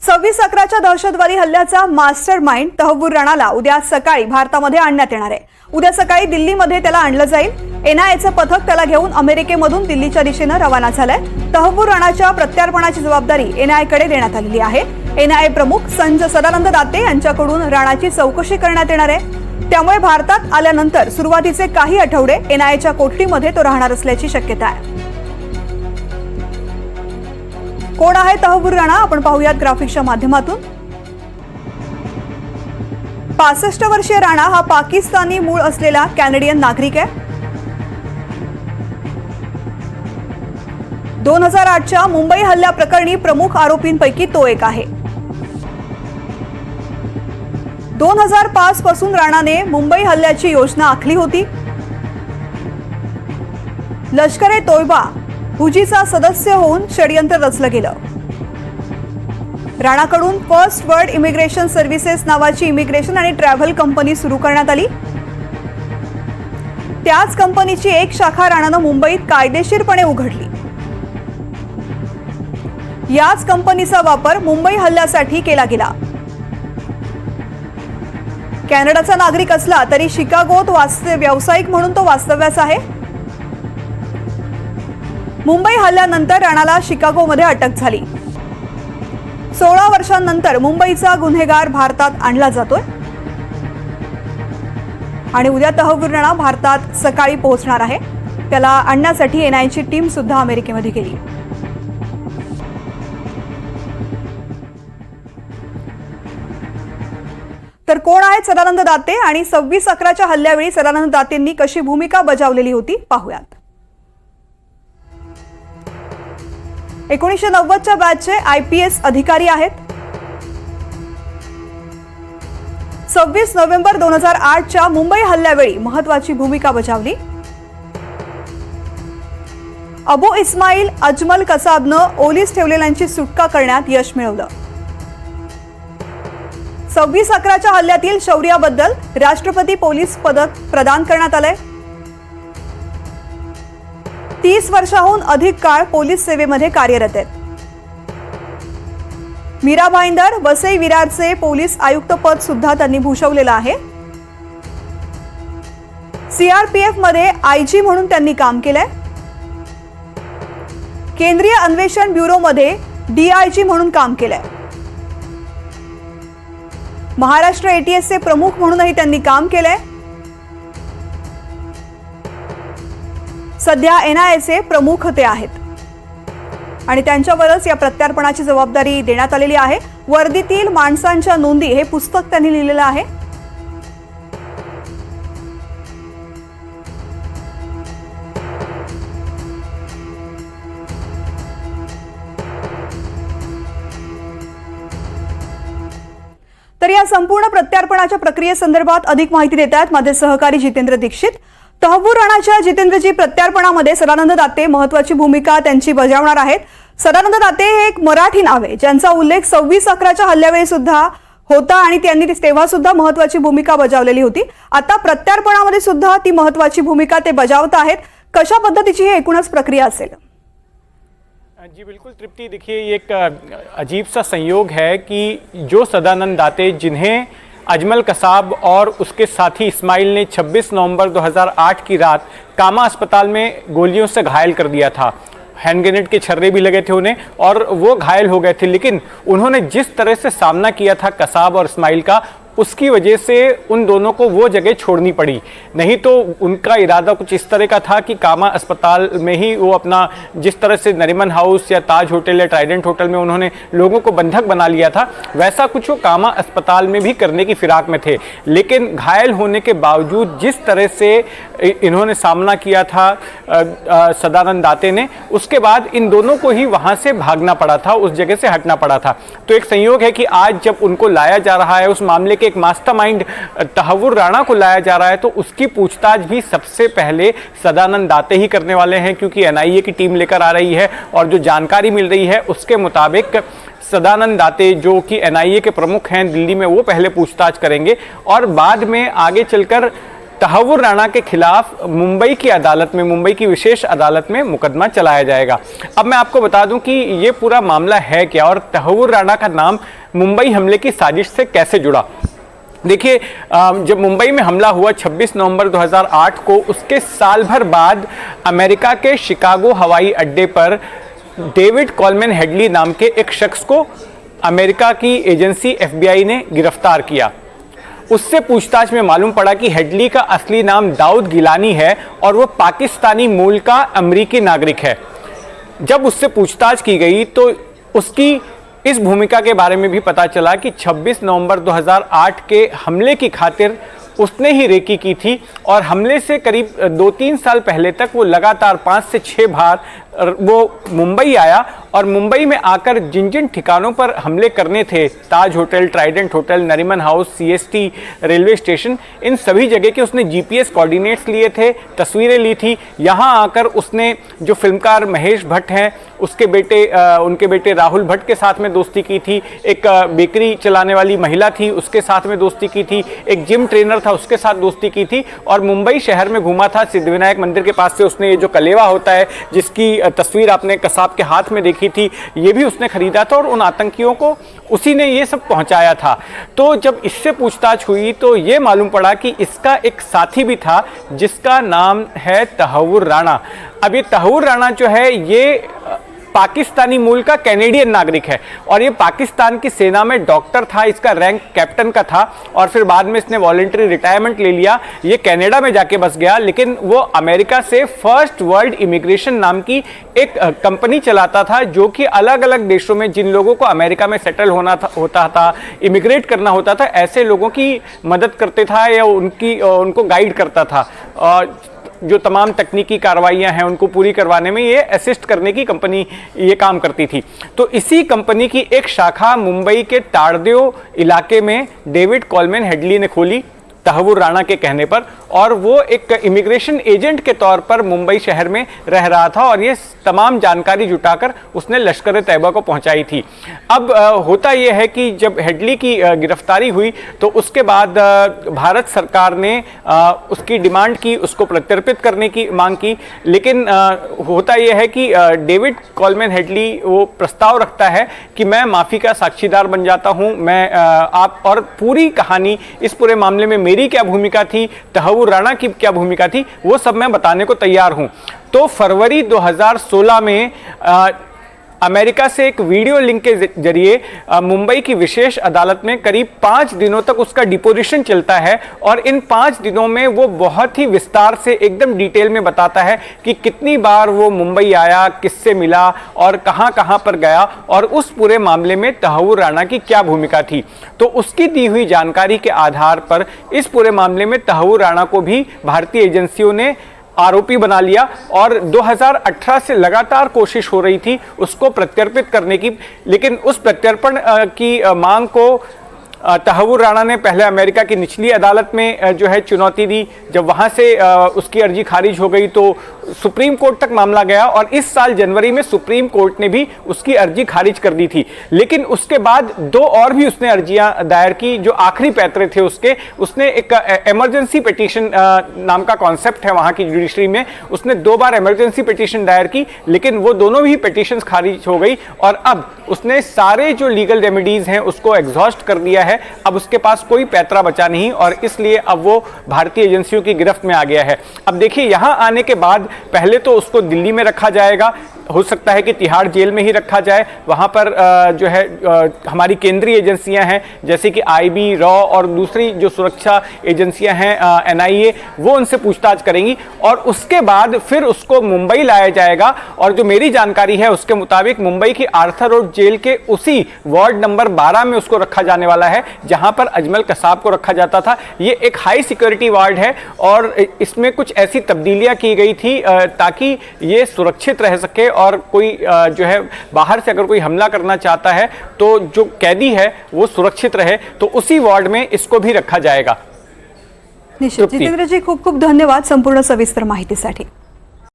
26/11च्या दहशतवादी हल्ल्याचा master mind Tahawwur राणाला उद्या सकाळी भारतामध्ये आणण्यात येणार आहे। उद्या सकाळी दिल्लीमध्ये त्याला आणलं जाईल। एनआयएचं पथक त्याला घेऊन अमेरिकेमधून दिल्लीच्या दिशेने रवाना झालंय। तहव्वूर राणाच्या प्रत्यार्पणाची जबाबदारी एनआयएकडे देण्यात आलेली आहे। एनआयए प्रमुख सदानंद दाते यांच्याकडून राणाची चौकशी करण्यात येणार आहे। त्यामुळे भारतात आल्यानंतर सुरुवातीचे काही आठवडे एनआयएच्या कोठडीमध्ये तो राहणार असल्याची शक्यता आहे। कोण आहे तहव्वूर राणा आपण पाहूयात ग्राफिक्सच्या माध्यमातून। 65 वर्षीय राणा हा पाकिस्तानी मूळ असलेला कॅनेडियन नागरिक आहे। 2008च्या मुंबई हल्ल्याप्रकरणी प्रमुख आरोपींपैकी तो एक आहे। 2005 पासून राणाने मुंबई हल्ल्याची योजना आखली होती। लष्कर-ए-तोयबा हुजीचा सदस्य होऊन षडयंत्र रचलं गेलं। राणाकडून फर्स्ट वर्ल्ड इमिग्रेशन सर्व्हिसेस नावाची इमिग्रेशन आणि ट्रॅव्हल कंपनी सुरू करण्यात आली। त्याच कंपनीची एक शाखा राणानं मुंबईत कायदेशीरपणे उघडली। याच कंपनीचा वापर मुंबई हल्ल्यासाठी केला गेला। कॅनडाचा नागरिक असला तरी शिकागोत व्यावसायिक म्हणून तो वास्तव्यास आहे। मुंबई हल्ल्यानंतर राणाला शिकागोमध्ये अटक झाली। 16 वर्षांनंतर मुंबईचा गुन्हेगार भारतात आणला जातोय आणि उद्या तहव्वूर राणा भारतात सकाळी पोहोचणार आहे। त्याला आणण्यासाठी एनआयएची टीम सुद्धा अमेरिकेमध्ये गेली। तर कोण आहेत सदानंद दाते आणि 26/11च्या हल्ल्यावेळी सदानंद दातेंनी कशी भूमिका बजावलेली होती पाहूयात। 1990च्या बॅचचे आयपीएस अधिकारी आहेत। 26 नोव्हेंबर 2008च्या मुंबई हल्ल्यावेळी महत्त्वाची भूमिका बजावली। अबू इस्माईल अजमल कसाबनं ओलीस ठेवलेल्यांची सुटका करण्यात यश मिळवलं। 26/11च्या हल्ल्यातील शौर्याबद्दल राष्ट्रपती पोलीस पदक प्रदान करण्यात आलंय। 30 वर्षांहून अधिक काळ पोलीस सेवेमध्ये कार्यरत आहेत। मीरा भाईंदर वसई विरारचे पोलीस आयुक्त पद सुद्धा त्यांनी भूषवलेलं आहे। सीआरपीएफ मध्ये आयजी म्हणून त्यांनी काम केलंय। केंद्रीय अन्वेषण ब्युरोमध्ये डीआयजी म्हणून काम केलंय। महाराष्ट्र एटीएसचे प्रमुख म्हणूनही त्यांनी काम केलंय। सध्या एनआयएचे प्रमुख ते आहेत आणि त्यांच्यावरच या प्रत्यार्पणाची जबाबदारी देण्यात आलेली आहे। वर्दीतील माणसांच्या नोंदी हे पुस्तक त्यांनी लिहिलेलं आहे। तर या संपूर्ण प्रत्यार्पणाच्या प्रक्रियेसंदर्भात अधिक माहिती देत आहेत माझे सहकारी जितेंद्र दीक्षित। तहव्वूर राणाच्या जितेंद्रजी प्रत्यार्पणामध्ये सदानंद दाते महत्त्वाची भूमिका त्यांची बजावणार आहेत। सदानंद दाते हे एक मराठी नाव आहे ज्यांचा उल्लेख 26/11च्या हल्ल्यावेळी सुद्धा होता आणि त्यांनी तेव्हा सुद्धा महत्त्वाची भूमिका बजावलेली होती। आता प्रत्यार्पणामध्ये सुद्धा ती महत्त्वाची भूमिका ते बजावत आहेत। कशा पद्धतीची ही एकूणच प्रक्रिया असेल? जी बिल्कुल तृप्ति, देखिए ये एक अजीब सा संयोग है कि जो सदानंद दाते जिन्हें अजमल कसाब और उसके साथी इस्माइल ने 26 नवंबर 2008 की रात कामा अस्पताल में गोलियों से घायल कर दिया था। हैंड ग्रेनेड के छर्रे भी लगे थे उन्हें और वो घायल हो गए थे, लेकिन उन्होंने जिस तरह से सामना किया था कसाब और इस्माइल का, उसकी वजह से उन दोनों को वो जगह छोड़नी पड़ी। नहीं तो उनका इरादा कुछ इस तरह का था कि कामा अस्पताल में ही वो अपना, जिस तरह से नरीमन हाउस या ताज होटल या ट्राइडेंट होटल में उन्होंने लोगों को बंधक बना लिया था, वैसा कुछ वो कामा अस्पताल में भी करने की फिराक में थे। लेकिन घायल होने के बावजूद जिस तरह से इन्होंने सामना किया था सदानंद दाते ने, उसके बाद इन दोनों को ही वहाँ से भागना पड़ा था, उस जगह से हटना पड़ा था। तो एक संयोग है कि आज जब उनको लाया जा रहा है, उस मामले के एक मास्टरमाइंड तहव्वूर राणा को लाया जा रहा है, तो उसकी पूछताछ भी सबसे पहले सदानंद दाते ही करने वाले हैं, क्योंकि एनआईए की टीम लेकर आ रही है और जो जानकारी मिल रही है उसके मुताबिक सदानंद दाते जो कि एनआईए के प्रमुख हैं दिल्ली में, वो पहले पूछताछ करेंगे और बाद में आगे चलकर तहव्वुर राणा के खिलाफ मुंबई की अदालत में, मुंबई की विशेष अदालत में मुकदमा चलाया जाएगा। अब मैं आपको बता दूं कि ये पूरा मामला है क्या और तहव्वुर राणा का नाम मुंबई हमले की साजिश से कैसे जुड़ा। देखिए, जब मुंबई में हमला हुआ 26 नवंबर 2008 को, उसके साल भर बाद अमेरिका के शिकागो हवाई अड्डे पर डेविड कॉलमैन हेडली नाम के एक शख्स को अमेरिका की एजेंसी FBI ने गिरफ्तार किया। उससे पूछताछ में मालूम पड़ा कि हेडली का असली नाम दाऊद गिलानी है और वो पाकिस्तानी मूल का अमेरिकी नागरिक है। जब उससे पूछताछ की गई तो उसकी इस भूमिका के बारे में भी पता चला कि 26 नवंबर 2008 के हमले की खातिर उसने ही रेकी की थी और हमले से करीब 2-3 साल पहले तक वो लगातार 5 से 6 बार वो मुंबई आया और मुंबई में आकर जिन जिन ठिकानों पर हमले करने थे, Taj hotel, Trident hotel, Nariman house, CST railway station, इन सभी जगह के उसने GPS कोऑर्डिनेट्स लिए थे, तस्वीरें ली थी। यहाँ आकर उसने जो फिल्मकार महेश भट्ट हैं उनके बेटे राहुल भट्ट के साथ में दोस्ती की थी, एक बेकरी चलाने वाली महिला थी उसके साथ में दोस्ती की थी, एक जिम ट्रेनर था उसके साथ दोस्ती की थी और मुंबई शहर में घूमा था। सिद्धिविनायक मंदिर के पास से उसने ये जो कलेवा होता है जिसकी तस्वीर आपने कसाब के हाथ में देखी थी, ये भी उसने खरीदा था और उन आतंकियों को उसी ने ये सब पहुंचाया था। तो जब इससे पूछताछ हुई तो ये मालूम पड़ा कि इसका एक साथी भी था जिसका नाम है तहव्वुर राणा। अब ये तहव्वुर राणा जो है ये पाकिस्तानी मूल का कैनेडियन नागरिक है और ये पाकिस्तान की सेना में डॉक्टर था, इसका रैंक कैप्टन का था और फिर बाद में इसने वॉलंटरी रिटायरमेंट ले लिया। ये कनाडा में जाके बस गया, लेकिन वो अमेरिका से फर्स्ट वर्ल्ड इमिग्रेशन नाम की एक कंपनी चलाता था जो कि अलग अलग देशों में जिन लोगों को अमेरिका में सेटल होता था, इमिग्रेट करना होता था, ऐसे लोगों की मदद करते था या उनको गाइड करता था और जो तमाम तकनीकी कार्रवाइयां हैं उनको पूरी करवाने में ये असिस्ट करने की कंपनी ये काम करती थी। तो इसी कंपनी की एक शाखा मुंबई के ताड़देव इलाके में डेविड कॉलमैन हेडली ने खोली तहव्वुर राणा के कहने पर और वो एक इमिग्रेशन एजेंट के तौर पर मुंबई शहर में रह रहा था और ये तमाम जानकारी जुटाकर उसने लश्कर-ए-तैयबा को पहुंचाई थी। अब होता यह है कि जब हेडली की गिरफ्तारी हुई तो उसके बाद भारत सरकार ने उसकी डिमांड की, उसको प्रत्यर्पित करने की मांग की, लेकिन होता यह है कि डेविड कॉलमैन हेडली वो प्रस्ताव रखता है कि मैं माफ़ी का साक्षीदार बन जाता हूँ, मैं आप और पूरी कहानी, इस पूरे मामले में मेरी क्या भूमिका थी, तहव्वुर राणा की क्या भूमिका थी, वो सब मैं बताने को तैयार हूं। तो फरवरी 2016 में अमेरिका से एक वीडियो लिंक के जरिए मुंबई की विशेष अदालत में करीब 5 दिनों तक उसका डिपोजिशन चलता है और इन 5 दिनों में वो बहुत ही विस्तार से एकदम डिटेल में बताता है कि कितनी बार वो मुंबई आया, किससे मिला और कहां कहां पर गया और उस पूरे मामले में तहव्वुर राणा की क्या भूमिका थी। तो उसकी दी हुई जानकारी के आधार पर इस पूरे मामले में तहव्वुर राणा को भी भारतीय एजेंसियों ने आरोपी बना लिया और 2018 से लगातार कोशिश हो रही थी उसको प्रत्यर्पित करने की, लेकिन उस प्रत्यर्पण की मांग को तहव्वुर राणा ने पहले अमेरिका की निचली अदालत में जो है चुनौती दी। जब वहां से उसकी अर्जी खारिज हो गई तो सुप्रीम कोर्ट तक मामला गया और इस साल जनवरी में सुप्रीम कोर्ट ने भी उसकी अर्जी खारिज कर दी थी। लेकिन उसके बाद 2 और भी उसने अर्जियां दायर की, जो आखिरी पैतरे थे उसने एक इमरजेंसी पिटीशन नाम का कॉन्सेप्ट है वहां की जुडिशरी में, उसने 2 बार इमरजेंसी पिटीशन दायर की, लेकिन वो दोनों भी पिटीशंस खारिज हो गई और अब उसने सारे जो लीगल रेमेडीज हैं उसको एग्जॉस्ट कर दिया है। अब उसके पास कोई पैतरा बचा नहीं और इसलिए अब वो भारतीय एजेंसियों की गिरफ्त में आ गया है। अब देखिए, यहां आने के बाद पहले तो उसको दिल्ली में रखा जाएगा, हो सकता है कि तिहाड़ जेल में ही रखा जाए। वहां पर जो है हमारी केंद्रीय एजेंसियां हैं जैसे कि IB, रॉ और दूसरी जो सुरक्षा एजेंसियां हैं NIA, वो उनसे पूछताछ करेंगी और उसके बाद फिर उसको मुंबई लाया जाएगा। और जो मेरी जानकारी है उसके मुताबिक मुंबई की आर्थर रोड जेल के उसी वार्ड नंबर 12 में उसको रखा जाने वाला है जहां पर अजमल कसाब को रखा जाता था। ये एक हाई सिक्योरिटी वार्ड है और इसमें कुछ ऐसी तब्दीलियां की गई थी ताकि ये सुरक्षित रह सके और कोई जो है बाहर से अगर कोई हमला करना चाहता है तो जो कैदी है वो सुरक्षित रहे, तो उसी वार्ड में इसको भी रखा जाएगा। निश्चित। जितेंद्र जी, खूप खूप धन्यवाद संपूर्ण सविस्तर माहितीसाठी।